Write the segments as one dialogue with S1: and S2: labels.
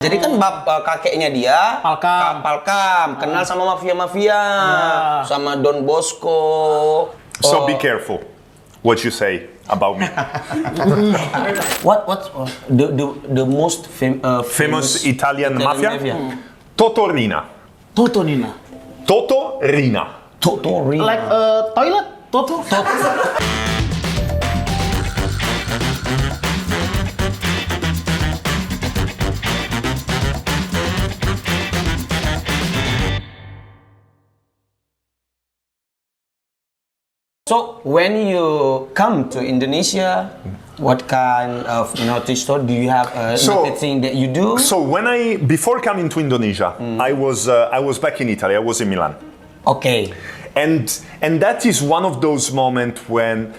S1: Jadi kan kakeknya dia Palkam, kenal sama mafia-mafia, sama Don Bosco.
S2: So be careful what you say about me.
S1: What's the most
S2: Famous Italian mafia? Totorina.
S3: Totonina.
S2: Totorina.
S1: Totorina.
S3: Like toilet. Toto.
S1: So when you come to Indonesia, what kind of naughty store do you have? Naughty thing that you do?
S2: So before coming to Indonesia, I was back in Italy. I was in Milan.
S1: Okay.
S2: And that is one of those moments when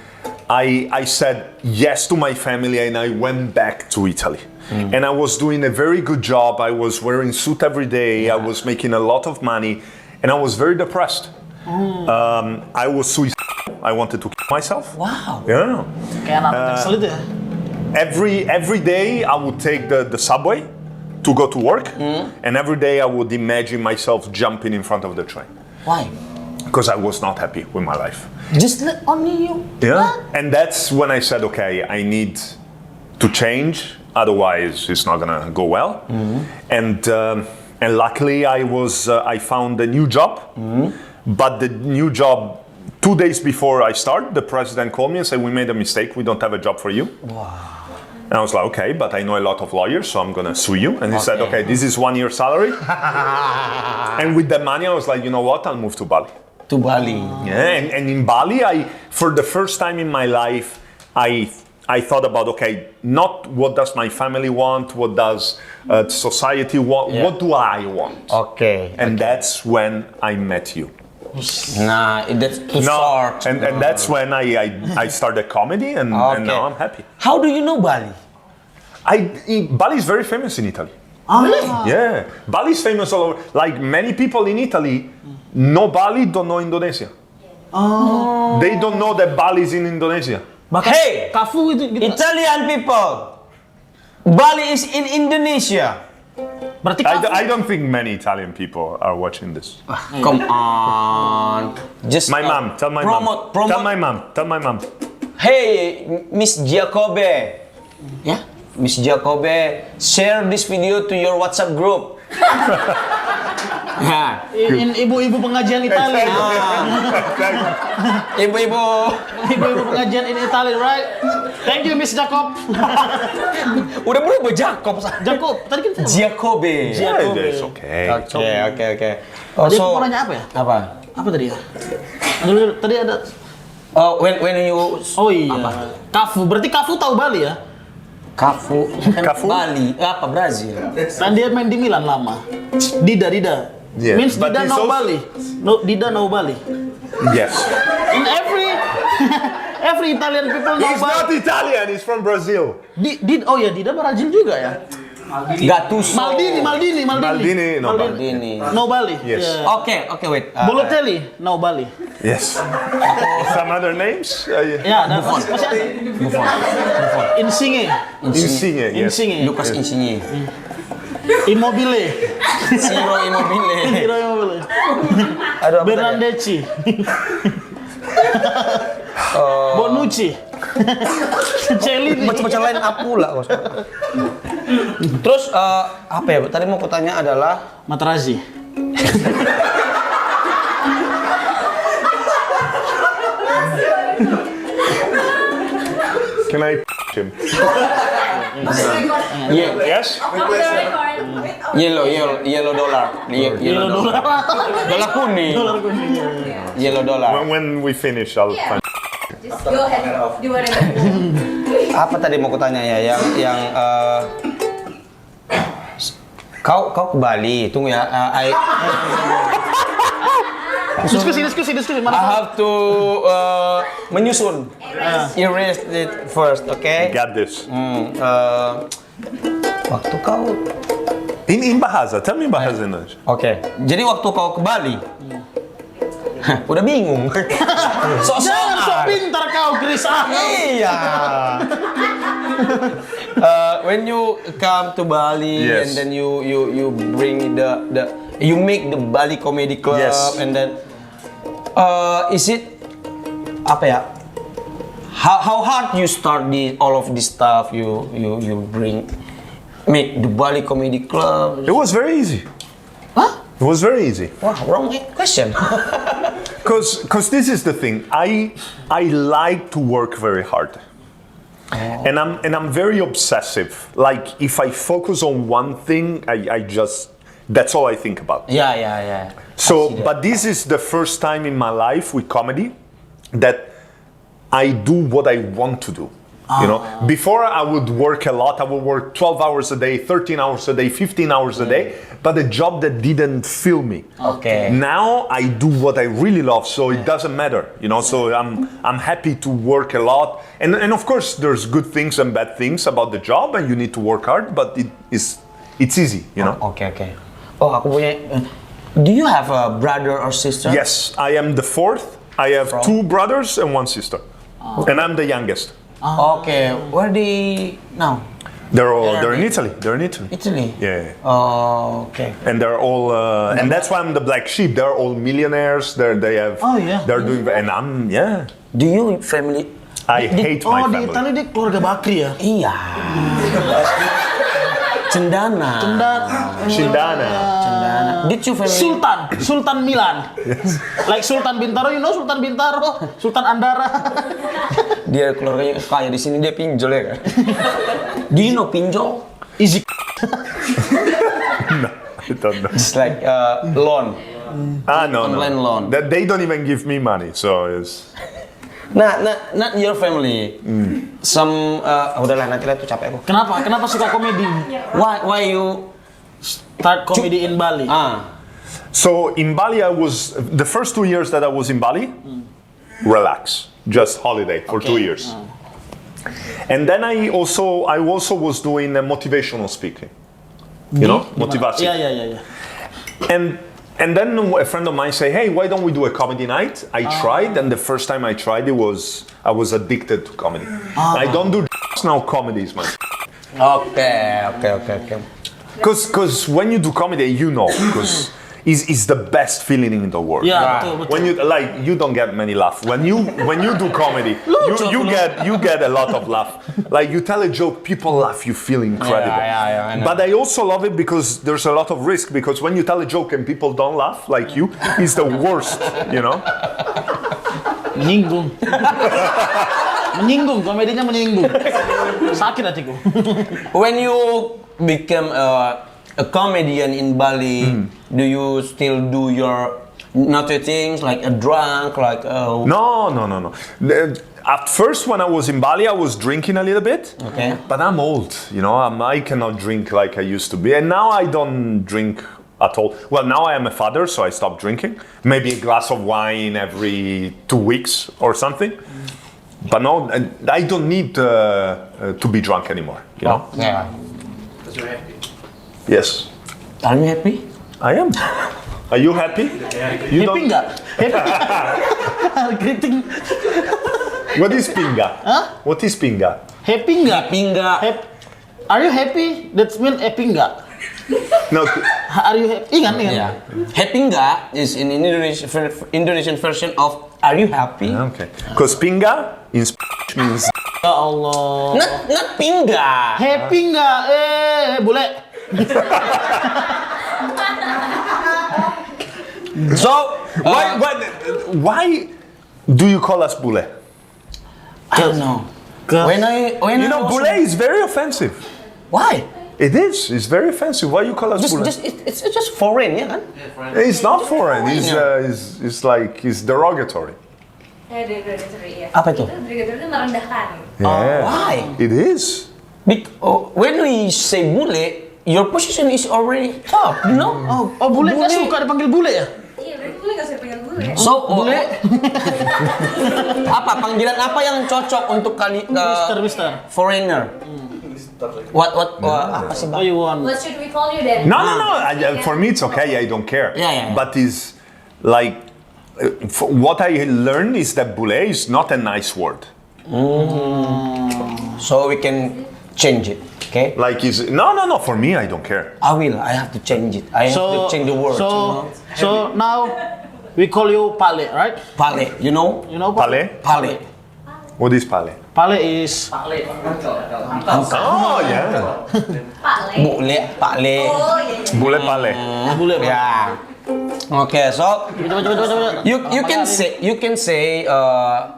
S2: I said yes to my family and I went back to Italy. And I was doing a very good job. I was wearing suit every day. I was making a lot of money, and I was very depressed. I was suicidal. I wanted to kill myself.
S1: Wow.
S2: Yeah.
S3: Kayak anak kecil itu ya.
S2: Every day I would take the subway to go to work, and every day I would imagine myself jumping in front of the train.
S1: Why?
S2: Because I was not happy with my life.
S1: Just only you.
S2: Yeah. And that's when I said, okay, I need to change, otherwise it's not gonna go well. And luckily I found a new job, but the new job, 2 days before I start, the president called me and said, we made a mistake, we don't have a job for you.
S1: Wow.
S2: And I was like, okay, but I know a lot of lawyers, so I'm gonna sue you. And he said, okay, this is 1 year salary. And with that money, I was like, you know what, I'll move to Bali.
S1: To Bali.
S2: Yeah, and in Bali, for the first time in my life, I thought about, okay, not what does my family want, what does society want, what do I want?
S1: Okay.
S2: And that's when I met you.
S1: Nah, that's too short.
S2: And that's when I started comedy, and now I'm happy.
S1: How do you know Bali?
S2: Bali is very famous in Italy.
S3: Oh, really?
S2: Yeah, Bali is famous all over. Like many people in Italy know Bali, don't know Indonesia.
S3: Oh.
S2: They don't know that Bali is in Indonesia.
S1: Hey,
S3: Kafu itu gitu.
S1: Italian people, Bali is in Indonesia.
S3: Berarti Kafu.
S2: I don't think many Italian people are watching this.
S1: Come on, just
S2: My mom, tell my mom.
S1: promote.
S2: Tell my mom.
S1: Hey, Miss Giacobbe. Yeah, Miss Giacobbe, share this video to your WhatsApp group. Nah,
S3: Ibu-ibu pengajian Italia.
S1: ibu-ibu.
S3: Ibu-ibu pengajian in Italy, right? Thank you, Miss Jacob.
S1: Udah berubah Jacob.
S3: Jacob, tadi kan
S1: Giacobbe.
S2: Yeah, it's okay.
S1: Oke.
S3: Tadi aku mau nanya apa ya?
S1: Apa?
S3: Apa tadi ya? Tadi ada.
S1: When you
S3: Oh iya.
S1: Apa?
S3: Kafu, berarti Kafu tahu Bali ya?
S1: Kafu.
S2: Kafu?
S1: Bali. Apa Brazil?
S3: Dan dia main di Milan lama. Dida.
S2: Yeah,
S3: Means
S2: but
S3: Dida
S2: he's
S3: know
S2: also-
S3: Bali. No, Dida know Bali.
S2: Yes.
S3: In every Italian people know
S2: He's not
S3: Bali.
S2: Italian, he's from Brazil.
S3: Oh ya, Dida Brazil juga ya?
S1: Gattuso.
S3: Maldini.
S2: Maldini, no,
S1: Maldini.
S3: No Bali.
S2: Yes.
S3: Yeah.
S1: Oke, wait.
S3: Bolotelli, no Bali.
S2: Yes. Some other names?
S3: Ya, dan masih ada. Insigne.
S2: Insigne, yes.
S3: Insigne.
S1: Lucas Insigne.
S3: Immobile.
S1: Ciro Immobile.
S3: Hero Immobile.
S1: Aduh, apa tadi?
S3: Bernardeschi. Bonucci. Celini.
S1: Macam-macam lain pula. Terus apa ya? Tadi mau kutanya adalah
S3: Materazzi.
S2: Can I him? Yes?
S1: Yellow dollar. Yellow dollar. Dolar kuning. Yellow dollar.
S2: When we finish, I'll find.
S4: Just go ahead. Do whatever.
S1: Apa tadi mau kutanya ya? Yang kau ke Bali. Tunggu ya.
S3: Diskusi.
S1: I
S3: Mana?
S1: have to menyusun. Erase it first, okay?
S2: Got this.
S1: Waktu kau,
S2: In Bahasa, tell me Bahasa Indonesia.
S1: oke. Jadi waktu kau ke Bali, udah bingung.
S3: Jangan sok pintar kau, Chris.
S1: Iya. When you come to Bali
S2: Yes.
S1: and then you bring you make the Bali Comedy Club
S2: Yes.
S1: and then is it apa ya? How hard you start all of this stuff you make the Bali Comedy Club?
S2: It was very easy.
S1: Huh?
S2: It was very easy.
S1: Wow, wrong question.
S2: Because this is the thing. I like to work very hard. And I'm very obsessive. Like if I focus on one thing, I just that's all I think about.
S1: Yeah.
S2: So,
S1: I see that.
S2: but this is the first time in my life with comedy that I do what I want to do. You know, before I would work a lot. I would work 12 hours a day, 13 hours a day, 15 hours a day, but a job that didn't fill me.
S1: Okay.
S2: Now I do what I really love, so it doesn't matter. You know, so I'm happy to work a lot, and of course there's good things and bad things about the job, and you need to work hard, but it's easy. You know.
S1: Okay. Oh, aku punya. Do you have a brother or sister?
S2: Yes, I am the fourth. I have two brothers and one sister, and I'm the youngest.
S1: Okay, where they now?
S2: They're in Italy. They're in Italy.
S1: Italy.
S2: Yeah.
S1: Oh, okay.
S2: And they're all, and that's why I'm the black sheep. They're all millionaires. They have.
S3: Oh, yeah.
S2: They're doing, and I'm
S1: Do you family?
S2: I hate my
S3: di
S2: family.
S3: Italia dia keluarga Bakri ya?
S1: Iya. Cendana.
S2: Shindana.
S1: Did you family?
S3: Sultan Milan. Like Sultan Bintaro, you know Sultan Bintaro, Sultan Andara.
S1: Dia keluarganya kaya di sini dia pinjol ya kan? Do you know pinjol?
S3: Easy.
S2: No, I don't know.
S1: It's like loan.
S2: No.
S1: Online loan.
S2: That they don't even give me money, so it's.
S1: Nah, not your family. Some udahlah nanti lah tuh capek aku.
S3: Kenapa suka komedi?
S1: Why you
S3: Start comedy in Bali.
S2: So in Bali, I was the first 2 years that I was in Bali, relax, just holiday for 2 years, and then I also was doing motivational speaking, you know, motivasi.
S3: Yeah.
S2: And then a friend of mine say, hey, why don't we do a comedy night? I tried, and the first time I tried, I was addicted to comedy. I don't do now comedies, man.
S1: Okay.
S2: Because when you do comedy, you know, because it's the best feeling in the world.
S3: Yeah, betul.
S2: When you don't get many laughs. When you do comedy, you get a lot of laugh. Like you tell a joke, people laugh, you feel incredible.
S1: Yeah, I know.
S2: But I also love it because there's a lot of risk. Because when you tell a joke and people don't laugh, like you, it's the worst. You know.
S3: Menyinggung. Komedinya menyinggung. Sakit hatiku.
S1: When you become a comedian in Bali, do you still do your naughty things like a drunk, like
S2: No. At first, when I was in Bali, I was drinking a little bit.
S1: Okay.
S2: But I'm old, you know. I cannot drink like I used to be, and now I don't drink at all. Well, now I am a father, so I stopped drinking. Maybe a glass of wine every 2 weeks or something. But no, I don't need to be drunk anymore. You know.
S1: Yeah.
S2: Yes,
S1: Are you happy?
S2: I am. Are you happy? You
S3: Happy nggak? Greeting.
S2: What is pinga?
S3: Huh?
S2: What is pinga?
S3: Happy nggak?
S1: Happy nggak?
S3: Are you happy? That mean happy nggak?
S2: No.
S3: Are you happy? Ingat.
S1: Yeah. Happy nggak is in Indonesian version of Are you happy?
S2: Okay. Because pinga means
S3: Ya Allah.
S1: Not pingga.
S3: Happy nggak? Bule.
S1: So
S2: why do you call us bule?
S1: I don't know. When I
S2: You know,
S1: was-
S2: bule is very offensive.
S1: Why?
S2: It is. It's very offensive. Why you call us bule?
S1: It's just foreign, ya kan?
S2: It's not foreign. It's like it's derogatory.
S4: Derogatory, ya.
S1: Apa itu?
S4: Derogatory itu merendahkan.
S2: Yeah.
S1: Why?
S2: It is.
S1: When we say bule, your position is already top, you know?
S3: Oh, bule nggak suka dipanggil bule ya?
S4: Iya, berarti boleh nggak saya panggil bule?
S1: So, bule. Apa panggilan apa yang cocok untuk
S3: Mister.
S1: foreigner? What apa sih,
S3: Oh,
S1: Bang?
S3: you want?
S4: What should we call you then?
S2: No. For me, it's okay. I don't care.
S1: Yeah.
S2: But it's like what I learned is that bule is not a nice word.
S1: So we can change it. Okay.
S2: Like is no. For me, I don't care.
S1: I will. I have to change it. I have to change the words.
S3: So now we call you Pale, right?
S1: Pale, you know?
S3: You know
S2: Pale?
S1: Pale.
S2: What is pale?
S3: Pale is
S2: Oh yeah.
S4: Pak Le.
S1: Bule, Pale.
S4: Oh iya.
S2: Bule pale.
S3: bule. Bro.
S1: Yeah. Okay, so
S3: Coba.
S1: you can say a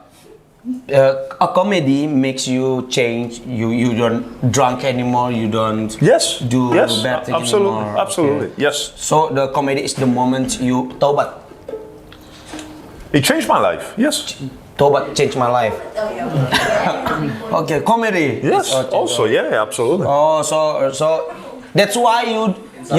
S1: comedy makes you change. You don't drunk anymore. You don't
S2: Yes.
S1: do
S2: yes.
S1: bad thing
S2: Absolutely.
S1: anymore.
S2: Absolutely.
S1: Okay.
S2: Yes.
S1: So the comedy is the moment you tobat.
S2: It changed my life. Yes.
S1: Tobat changed my life.
S4: Oh iya.
S1: Okay, comedy.
S2: Yes.
S1: Oh,
S2: Also, yeah. Absolutely.
S1: Oh, so that's why you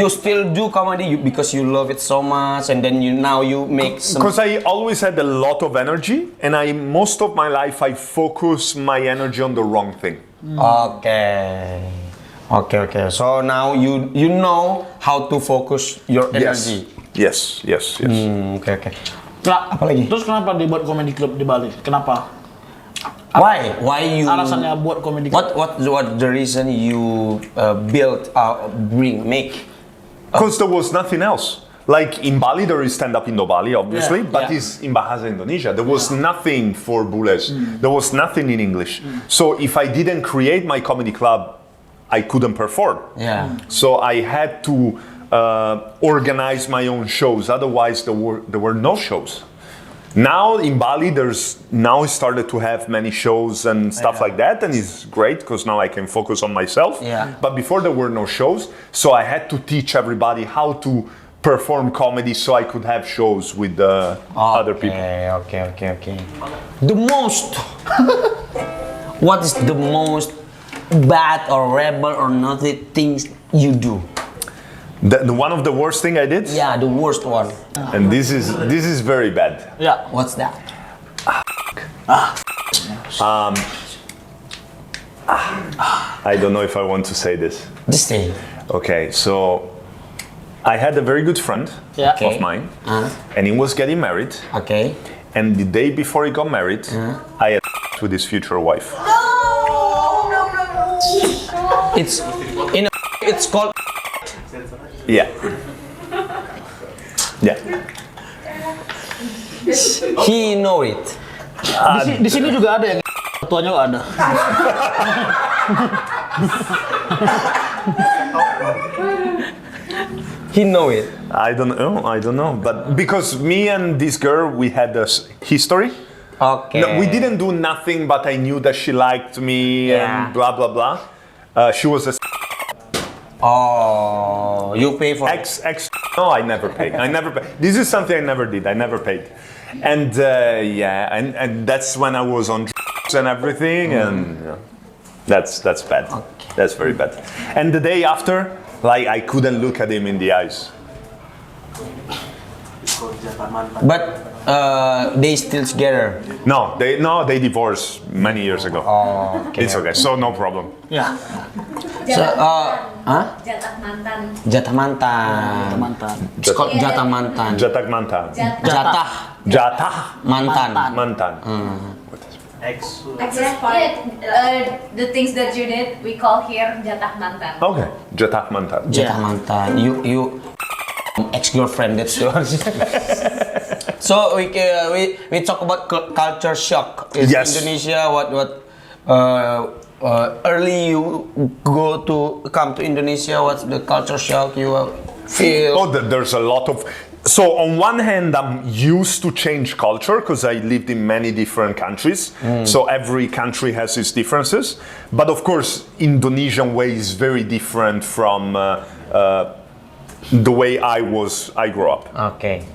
S1: still do comedy because you love it so much, and then now you make some.
S2: Because I always had a lot of energy, and most of my life I focus my energy on the wrong thing.
S1: Okay. So now you know how to focus your energy.
S2: Yes.
S1: Okay.
S3: Nah,
S1: Apa lagi?
S3: Terus kenapa dibuat comedy club di Bali? Kenapa?
S1: Why? Why you?
S3: Alasannya buat comedy club?
S1: What the reason you build make?
S2: Because there was nothing else. Like in Bali, there is stand-up Indo Bali, obviously,
S3: Yeah,
S2: but
S3: yeah.
S2: it's in Bahasa Indonesia. There was nothing for Bules. There was nothing in English. So if I didn't create my comedy club, I couldn't perform.
S1: Yeah.
S2: So I had to organize my own shows. Otherwise, there were no shows. Now in Bali, it started to have many shows and stuff like that, and it's great because now I can focus on myself.
S1: Yeah.
S2: But before there were no shows, so I had to teach everybody how to perform comedy, so I could have shows with other people.
S1: Okay. The most. What is the most bad or rebel or naughty things you do?
S2: The one of the worst thing I did,
S1: Yeah, the worst one.
S2: and this is very bad.
S3: Ya.
S1: What's that?
S2: I don't know if I want to say this.
S1: This thing.
S2: Okay, so I had a very good friend
S3: Yeah.
S1: Okay.
S2: of mine, and he was getting married.
S1: Okay.
S2: And the day before he got married, I had with his future wife.
S4: No.
S1: It's called.
S2: Yeah. Yeah.
S1: He know it.
S3: Di sini juga ada yang tuanya nggak ada.
S1: He know it.
S2: I don't know. But because me and this girl, we had a history.
S1: Okay.
S2: No, we didn't do nothing, but I knew that she liked me
S1: Yeah.
S2: and blah, blah, blah. She was a
S1: Oh, you pay for.
S2: ex. No, I never paid. This is something I never did. I never paid. And and that's when I was on drugs and everything, and that's bad. That's very bad. And the day after, like I couldn't look at him in the eyes.
S1: But they still together.
S2: No, they divorced many years ago.
S1: Oh, okay.
S2: It's okay, so no problem.
S3: Ya.
S1: Huh?
S4: Jatah mantan.
S1: Jatah mantan.
S3: Mantan.
S1: It's called jatah mantan.
S2: Jatak mantan.
S1: Jatah
S2: Jatah
S1: mantan.
S2: mantan.
S4: The things that you did, we call here jatah mantan.
S2: Okay, jatak mantan.
S1: Jatah mantan. You ex-girlfriend. That's yours. So we talk about culture shock in
S2: Yes.
S1: Indonesia. What early you come to Indonesia? What's the culture shock you feel?
S2: Oh, there's a lot of. So on one hand, I'm used to change culture because I lived in many different countries. So every country has its differences. But of course, Indonesian way is very different from the way I grew up.
S1: Okay.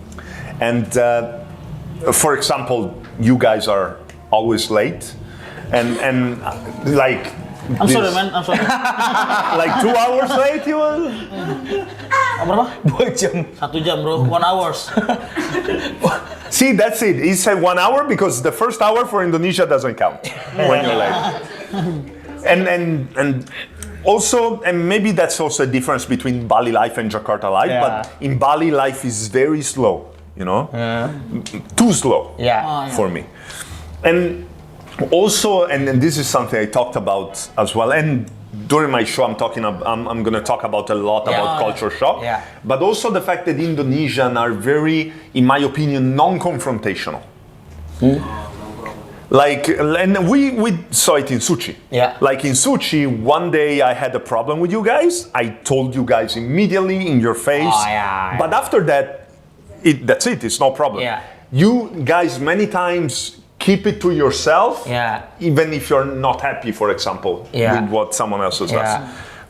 S2: And for example, you guys are always late, and like.
S3: I'm sorry man, I'm sorry.
S2: Like 2 hours late, you were.
S3: Berapa?
S1: 2 jam.
S3: 1 jam bro, 1 hours.
S2: See, that's it. He said 1 hour because the first hour for Indonesia doesn't count when you're late. And also, and maybe that's also a difference between Bali life and Jakarta life.
S1: Yeah.
S2: But in Bali, life is very slow. You know, too slow.
S1: Yeah.
S2: For me. And also, and this is something I talked about as well, and during my show, I'm going to talk about a lot about culture shock, but also the fact that Indonesian are very, in my opinion, non-confrontational. Like, and we saw it in Sushi.
S1: Yeah.
S2: Like in Sushi, one day I had a problem with you guys. I told you guys immediately in your face.
S1: Oh, yeah.
S2: But after that, that's it. It's no problem.
S1: Yeah.
S2: You guys many times keep it to yourself.
S1: Yeah.
S2: Even if you're not happy, for example, with what someone else does.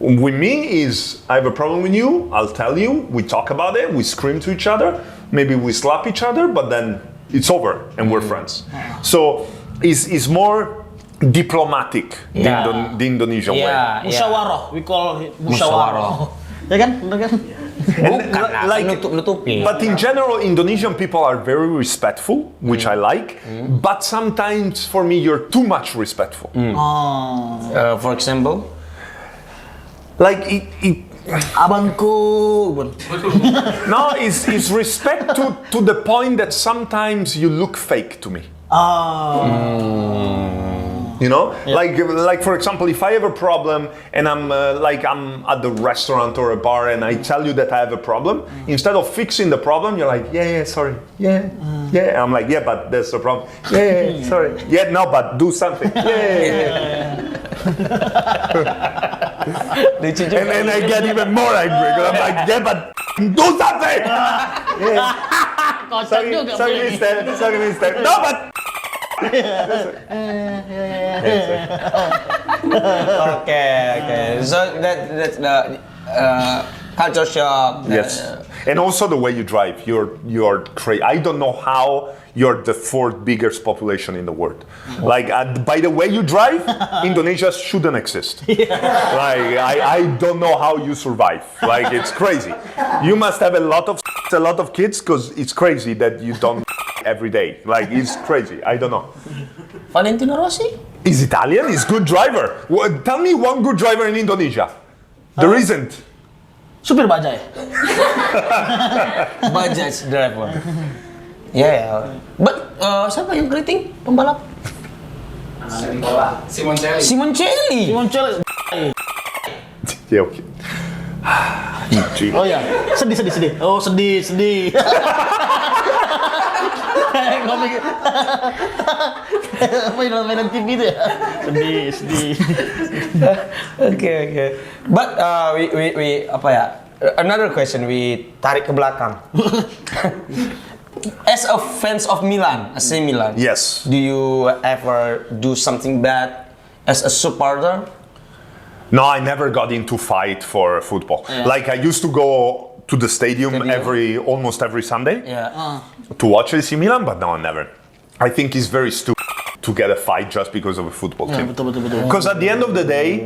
S2: With me is, I have a problem with you. I'll tell you. We talk about it. We scream to each other. Maybe we slap each other. But then it's over and we're friends. So. Is more diplomatic the Indonesian way.
S3: Musyawarah, we call it musyawarah. Ya kan? Bener kan?
S1: Nutup-nutupi.
S2: But in general, Indonesian people are very respectful, which I like. But sometimes, for me, you're too much respectful.
S1: For example?
S2: Like
S3: Abangku.
S2: no, it's respect to the point that sometimes you look fake to me. You know, like for example, if I have a problem and I'm at the restaurant or a bar and I tell you that I have a problem, instead of fixing the problem, you're like, sorry, yeah. I'm like, but that's the problem. Sorry. No, but do something. And I get even more angry because I'm like, but do something. Sorry, mister. No, but.
S1: Okay. So that's the culture shock.
S2: Yes, and also the way you drive. You're crazy. I don't know how you're the fourth biggest population in the world. Like by the way you drive, Indonesia shouldn't exist. Like I don't know how you survive. Like it's crazy. You must have a lot of kids because it's crazy that you don't every day. Like it's crazy. I don't know.
S1: Valentino Rossi?
S2: He's Italian. He's good driver. Tell me one good driver in Indonesia. There isn't.
S3: Supir bajai.
S1: Bajaj driver. But siapa yang keriting pembalap? Simoncelli.
S2: Yeah, okay.
S3: Oh ya, sedih. Oh sedih. Ngomong mainan TV itu ya. Sedih.
S1: Okay. But we apa ya? Another question we tarik ke belakang. As a fans of Milan, AC Milan.
S2: Yes.
S1: Do you ever do something bad as a supporter?
S2: No, I never got into fight for football. Yeah. Like I used to go to the stadium almost every Sunday to watch AC Milan, but no, never. I think it's very stupid to get a fight just because of a football team.
S3: Betul.
S2: Because at the end of the day,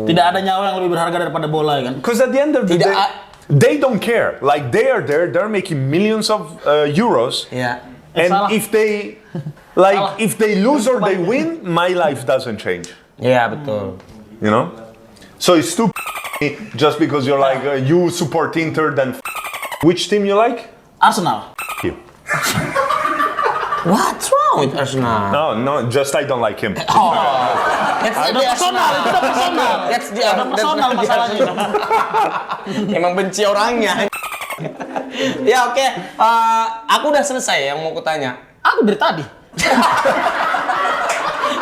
S3: tidak ada nyawa yang lebih berharga daripada bola kan?
S2: Because at the end of the day, they don't care. Like they are there, they're making millions of euros.
S1: Yeah.
S2: And if they lose or they win, my life doesn't change.
S1: Yeah, betul.
S2: You know? So it's stupid just because you're like you support Inter, then which team you like?
S3: Arsenal.
S2: You.
S1: What's wrong with Arsenal?
S2: No, just I don't like him.
S1: That's the
S3: personal masalahnya.
S1: Emang benci orangnya. Ya oke. Aku udah selesai yang mau kutanya.
S3: Aku dari tadi.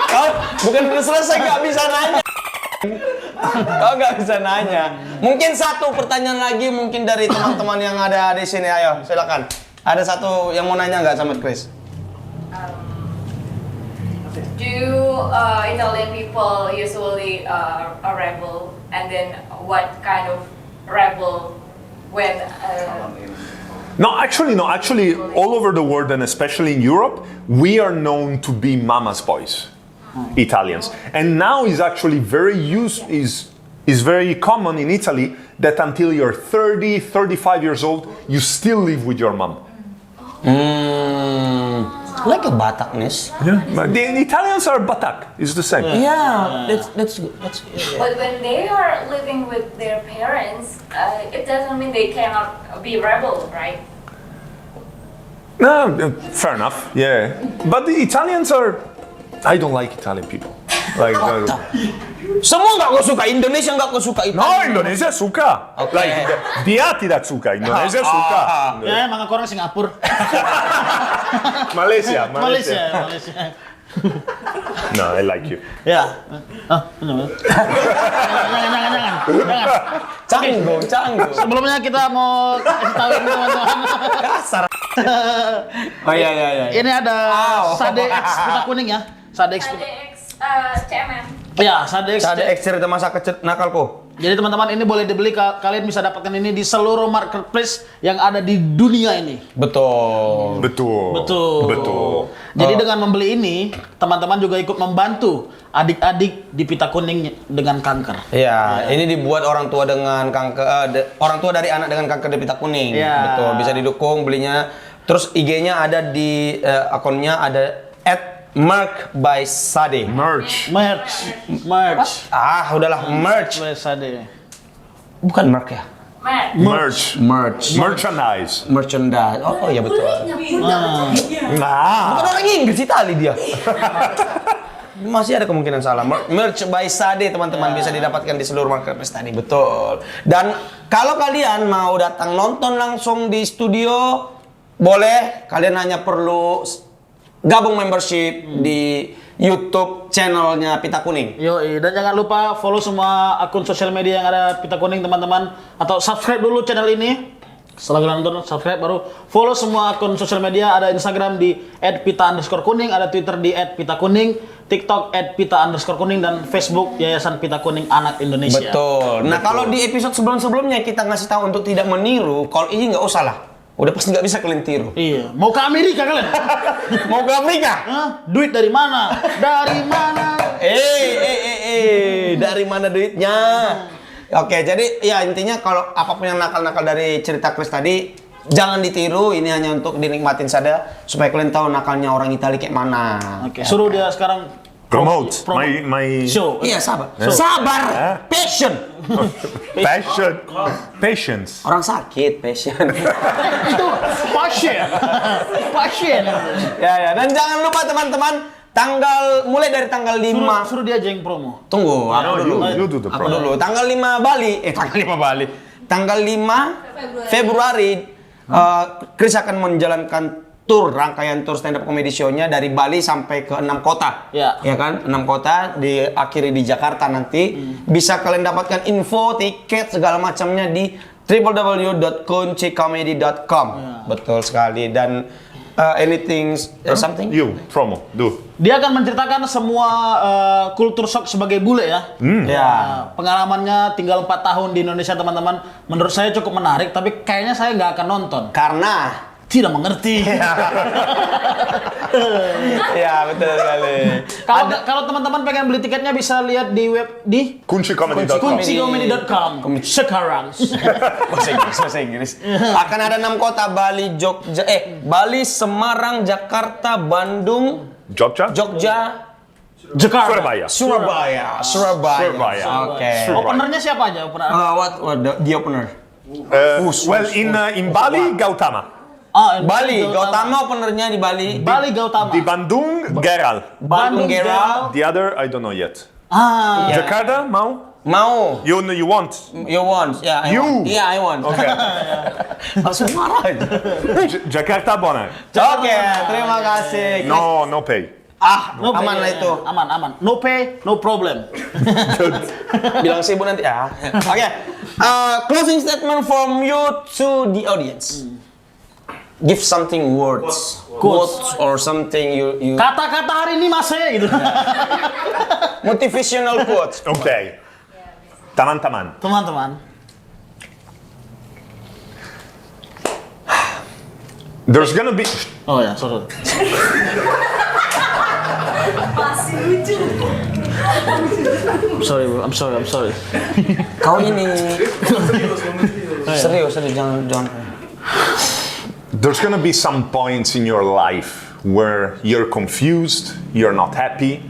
S1: Kau bukan udah selesai, nggak bisa nanya. Kau nggak bisa nanya. Mungkin satu pertanyaan lagi mungkin dari teman-teman yang ada di sini. Ayo, silakan. Ada satu yang mau nanya nggak sama Chris?
S4: Do Italian people usually a rebel, and then what kind of rebel when?
S2: No, actually, all over the world and especially in Europe, we are known to be mama's boys, Italians. And now is actually is very common in Italy that until you're 30, 35 years old, you still live with your mom.
S1: Like a Batakness.
S2: Yeah, but the Italians are Batak. It's the same.
S1: Yeah, that's good. That's good.
S4: But when they are living with their parents, it doesn't mean they cannot be rebel, right?
S2: No, fair enough. Yeah, but the Italians are. I don't like Italian people. Like,
S1: Semua nggak kau suka, Indonesia nggak kau suka itu.
S2: no, Indonesia suka.
S1: Oke.
S2: Like, dia tidak suka, Indonesia suka.
S3: Ya, emang aku orang Singapura.
S2: Malaysia.
S3: Malaysia.
S2: No, I like you.
S3: Ya. Jangan.
S1: Canggung.
S3: Sebelumnya kita mau kasih tahu ini teman-teman.
S1: Kasar. Oh iya.
S3: Ini ada
S1: Wow.
S3: Sade X pita kuning ya. Sade X.
S4: ADX CMM.
S3: Ya, Sade X.
S1: Ada X cerita masa kecil nakalku.
S3: Jadi teman-teman ini boleh dibeli, kalian bisa dapatkan ini di seluruh marketplace yang ada di dunia ini.
S1: Betul.
S2: Betul.
S3: Jadi dengan membeli ini, teman-teman juga ikut membantu adik-adik di pita kuning dengan kanker.
S1: Iya, ini dibuat orang tua dengan kanker, orang tua dari anak dengan kanker di pita kuning.
S3: Iya.
S1: Betul, bisa didukung belinya. Terus IG-nya ada di akunnya ada @merch by Sade.
S2: Merch.
S3: Merch.
S1: Ah, udahlah merch.
S3: Sade.
S1: Bukan merch ya?
S4: Merch.
S2: Merch.
S1: Merch.
S2: Merchandise.
S1: Merchandise. Oh iya betul.
S2: Nah.
S1: Bukan orang Inggris, Itali dia. Masih ada kemungkinan salah. Merch by Sade teman-teman bisa didapatkan di seluruh marketplace tadi. Betul. Dan kalau kalian mau datang nonton langsung di studio, boleh. Kalian hanya perlu gabung membership di YouTube channelnya Pita Kuning.
S3: Yoi, dan jangan lupa follow semua akun sosial media yang ada Pita Kuning teman-teman, atau subscribe dulu channel ini. Setelah kalian nonton, subscribe baru follow semua akun sosial media. Ada Instagram di @pita_kuning, ada Twitter di @pita_kuning, TikTok @pita_kuning, dan Facebook Yayasan Pita Kuning Anak Indonesia.
S1: Betul. Nah kalau di episode sebelum-sebelumnya kita ngasih tahu untuk tidak meniru, kalau ini nggak usah lah. Udah pasti nggak bisa kalian tiru.
S3: Iya, mau ke Amerika kalian?
S1: Mau ke Afrika?
S3: Hah? Duit dari mana? Dari mana?
S1: Dari mana duitnya? Oke, jadi ya intinya kalau apapun yang nakal-nakal dari cerita Chris tadi, jangan ditiru. Ini hanya untuk dinikmatin saja supaya kalian tahu nakalnya orang Italia kayak mana.
S3: Oke, suruh dia sekarang
S2: Promote my
S3: show.
S1: Iya, sabar. Sabar. Passion.
S2: patience.
S1: Orang sakit, passion.
S3: Itu passion.
S1: Ya, dan jangan lupa teman-teman, mulai dari tanggal 5.
S3: Suruh dia aja yang promo.
S1: Tunggu, aku
S2: No,
S1: dulu.
S2: you do the
S1: Aku
S2: promo.
S1: dulu. Tanggal 5 Bali. Tanggal 5 Februari Chris akan menjalankan rangkaian tour stand up comedy show-nya dari Bali sampai ke 6 kota.
S3: Ya.
S1: Ya kan? 6 kota diakhiri di Jakarta nanti. Bisa kalian dapatkan info, tiket segala macamnya di www.kuncicomedy.com. Betul sekali. Dan anything something?
S2: You promo. Do.
S3: Dia akan menceritakan semua kultur shock sebagai bule ya.
S1: Ya.
S3: Pengalamannya tinggal 4 tahun di Indonesia teman-teman. Menurut saya cukup menarik, tapi kayaknya saya nggak akan nonton.
S1: Karena
S3: Tidak mengerti.
S1: ya betul sekali.
S3: Kalau teman-teman pengen beli tiketnya bisa lihat di web di
S2: Kuncicomedy.com.
S3: kuncicomedy.com sekarang.
S1: Bahasa Inggris. Akan ada 6 kota: Bali, Bali, Semarang, Jakarta, Bandung,
S2: Jogja.
S3: Jakarta.
S2: Surabaya.
S1: Surabaya. Oke.
S3: Openernya siapa aja?
S1: What the opener?
S2: Well, in Bali, Gautama.
S1: Bali, Gautama openernya di Bali.
S3: Bali Gautama.
S2: Di Bandung, Geral.
S1: Bandung Geral.
S2: The other, I don't know yet.
S1: Yeah.
S2: Jakarta, mau?
S1: Mau.
S2: You want?
S1: You want? Yeah, I
S2: You.
S1: want. Yeah, I want.
S2: Okay.
S1: Langsung marah aja.
S2: Jakarta, Bonar.
S1: Oke, terima kasih.
S2: No pay.
S3: No
S1: aman
S3: pay,
S1: lah itu.
S3: Aman. No pay, no problem.
S1: Bilang sibuk nanti ya. Oke. Closing statement from you to the audience. Give something words. Quotes or something you
S3: Kata-kata hari ini masih gitu.
S1: motivational quotes.
S2: Okay. Teman-teman.
S3: Teman-teman.
S2: There's gonna be...
S3: Oh ya, sorry. Sorry bro, I'm sorry.
S1: Kau ini serius jangan.
S2: There's gonna be some points in your life where you're confused, you're not happy,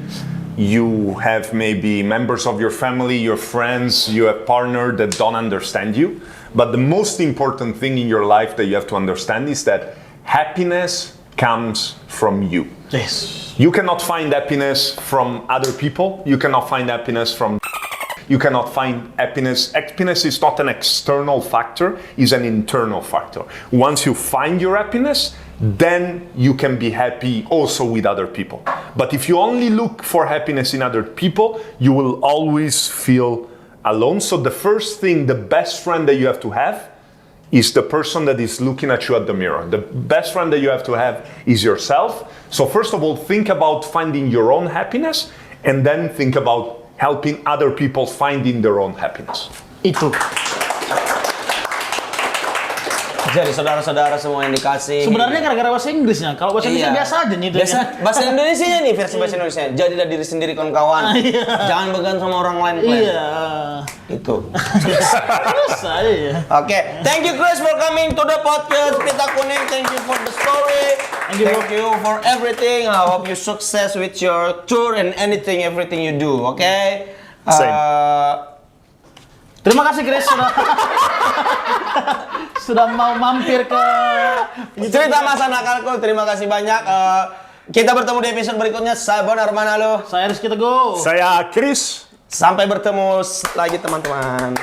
S2: you have maybe members of your family, your friends, you have partner that don't understand you. But the most important thing in your life that you have to understand is that happiness comes from you.
S3: Yes.
S2: You cannot find happiness from other people. You cannot find happiness from. You cannot find happiness. Happiness is not an external factor, it's an internal factor. Once you find your happiness, then you can be happy also with other people. But if you only look for happiness in other people, you will always feel alone. So the first thing, the best friend that you have to have is the person that is looking at you at the mirror. The best friend that you have to have is yourself. So first of all, think about finding your own happiness, and then think about helping other people finding their own happiness.
S3: Itu.
S1: Jadi saudara-saudara semua yang dikasih.
S3: Sebenarnya gara-gara bahasa Inggrisnya. Kalau bahasa Indonesia biasa aja nih.
S1: Biasa, bahasa Indonesia nih, versi bahasa Indonesia. Jadilah diri sendiri kawan-kawan. Jangan bergantung sama orang lain.
S3: Iya.
S1: Itu.
S3: Biasa aja.
S1: Oke, thank you Chris for coming to the podcast Pita Kuning. Thank you for the story. Thank you for everything. I hope you success with your tour and everything you do. Okay.
S2: Same.
S3: Terima kasih Chris sudah mau mampir ke
S1: cerita masa nakalku. Terima kasih banyak. Kita bertemu di episode berikutnya. Saya Bonar Manalo.
S3: Saya Rizky Teguh.
S2: Saya Chris.
S1: Sampai bertemu lagi teman-teman.